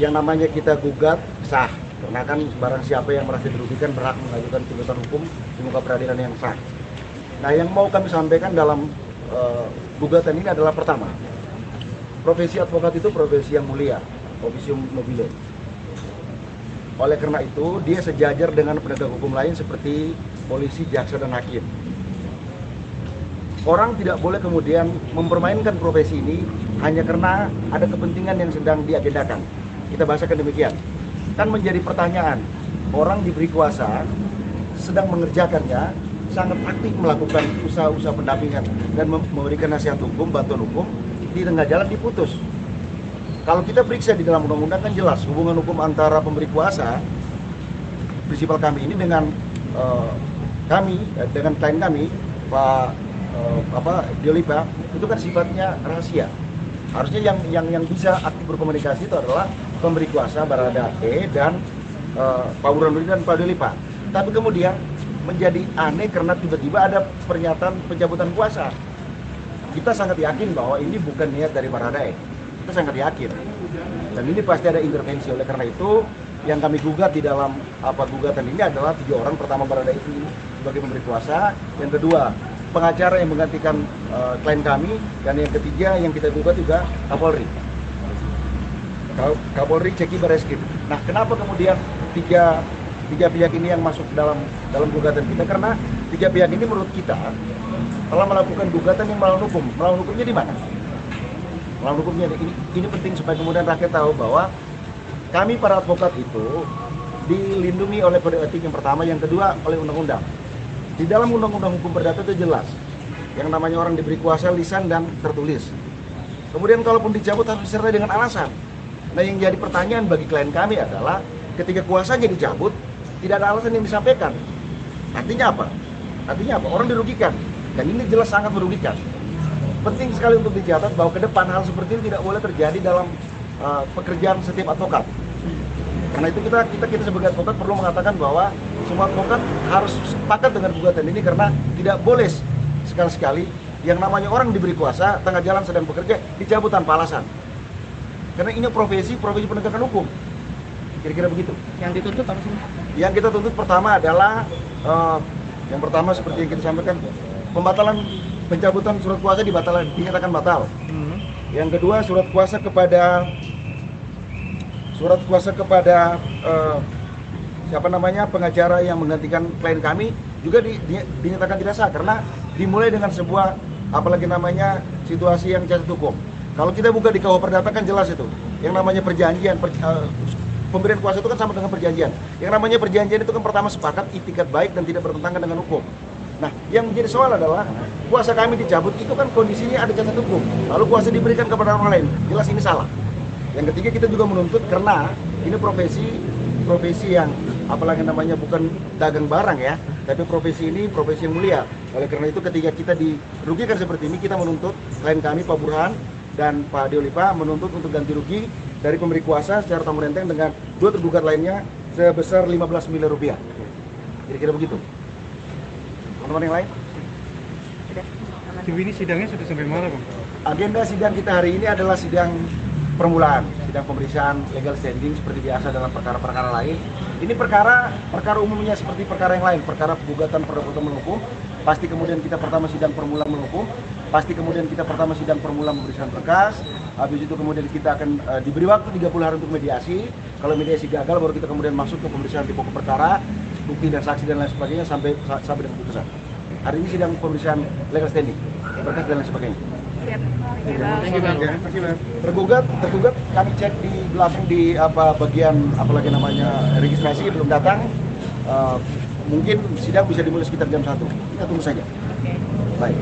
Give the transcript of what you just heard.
yang namanya kita gugat sah, karena kan barang siapa yang merasa dirugikan berhak mengajukan tuntutan hukum di muka peradilan yang sah. Nah, yang mau kami sampaikan dalam gugatan ini adalah pertama, profesi advokat itu profesi yang mulia, officium nobile. Oleh karena itu, dia sejajar dengan penegak hukum lain seperti polisi, jaksa, dan hakim. Orang tidak boleh kemudian mempermainkan profesi ini hanya karena ada kepentingan yang sedang diagendakan. Kita bahasakan demikian. Kan menjadi pertanyaan, orang diberi kuasa, sedang mengerjakannya, sangat aktif melakukan usaha-usaha pendampingan dan memberikan nasihat hukum, bantuan hukum, di tengah jalan diputus. Kalau kita periksa di dalam undang-undang kan jelas hubungan hukum antara pemberi kuasa, prinsipal kami ini dengan dengan klien kami, Pak Diolipa, itu kan sifatnya rahasia. Harusnya yang bisa aktif berkomunikasi itu adalah pemberi kuasa Baradae dan Pak Burhanuddin dan Pak Diolipa. Tapi kemudian menjadi aneh karena tiba-tiba ada pernyataan pencabutan kuasa. Kita sangat yakin bahwa ini bukan niat dari Baradae. Kita sangat yakin. Dan ini pasti ada intervensi. Oleh karena itu, yang kami gugat di dalam gugatan ini adalah 3 orang. Pertama, Baradae itu sebagai pemberi kuasa. Yang kedua, pengacara yang menggantikan klien kami. Dan yang ketiga yang kita gugat juga Kapolri. Kapolri Ceki Bareskrim. Nah, kenapa kemudian tiga pihak ini yang masuk dalam gugatan kita? Karena 3 pihak ini menurut kita telah melakukan gugatan yang melawan hukum. Melawan hukumnya di mana? Melawan hukumnya ini penting supaya kemudian rakyat tahu bahwa kami para advokat itu dilindungi oleh kode etik yang pertama, yang kedua oleh undang-undang. Di dalam undang-undang hukum perdata itu jelas yang namanya orang diberi kuasa lisan dan tertulis. Kemudian kalaupun dicabut harus disertai dengan alasan. Nah, yang jadi pertanyaan bagi klien kami adalah ketika kuasanya dicabut tidak ada alasan yang disampaikan. Artinya apa? Orang dirugikan, dan ini jelas sangat merugikan. Penting sekali untuk dicatat bahwa ke depan hal seperti ini tidak boleh terjadi dalam pekerjaan setiap advokat. Karena itu kita sebagai advokat perlu mengatakan bahwa semua advokat harus sepakat dengan gugatan ini, karena tidak boleh sekali-sekali yang namanya orang diberi kuasa tengah jalan sedang bekerja dicabut tanpa alasan. Karena ini profesi penegakan hukum. Kira-kira begitu. Yang dituntut apa sih? Yang kita tuntut pertama adalah yang pertama seperti yang kita sampaikan, pembatalan pencabutan surat kuasa dinyatakan batal. Yang kedua, surat kuasa kepada pengacara yang menggantikan klien kami juga dinyatakan tidak sah karena dimulai dengan sebuah situasi yang cacat hukum. Kalau kita buka di KUH Perdata kan jelas itu. Yang namanya perjanjian, pemberian kuasa itu kan sama dengan perjanjian. Yang namanya perjanjian itu kan pertama sepakat, itikat baik dan tidak bertentangan dengan hukum. Nah, yang menjadi soal adalah kuasa kami dicabut itu kan kondisinya ada cacat hukum. Lalu kuasa diberikan kepada orang lain. Jelas ini salah. Yang ketiga, kita juga menuntut karena ini profesi yang bukan dagang barang ya, tapi profesi ini profesi yang mulia. Oleh karena itu ketika kita dirugikan seperti ini, kita menuntut klien kami Pak Burhan dan Pak Diolipa menuntut untuk ganti rugi dari pemberi kuasa secara tamu renteng dengan 2 tergugat lainnya sebesar 15 miliar rupiah. Kira-kira begitu. Teman-teman yang lain? Ini sidangnya sudah sampai mana, Bang? Agenda sidang kita hari ini adalah sidang permulaan, sidang pemeriksaan legal standing seperti biasa dalam perkara-perkara lain. Ini perkara umumnya seperti perkara yang lain, perkara gugatan perdebatan hukum. Pasti kemudian kita pertama sidang permulaan menghukum, pasti kemudian kita pertama sidang permulaan pemeriksaan berkas, habis itu kemudian kita akan diberi waktu 30 hari untuk mediasi. Kalau mediasi gagal baru kita kemudian masuk ke pemeriksaan di pokok perkara, bukti dan saksi dan lain sebagainya sampai dengan putusan. Hari ini sidang pemeriksaan legal standing, berkas dan lain sebagainya. Tergugat kami cek di belakang di bagian registrasi belum datang. Mungkin sidang bisa dimulai sekitar jam 1. Kita tunggu saja. Baik.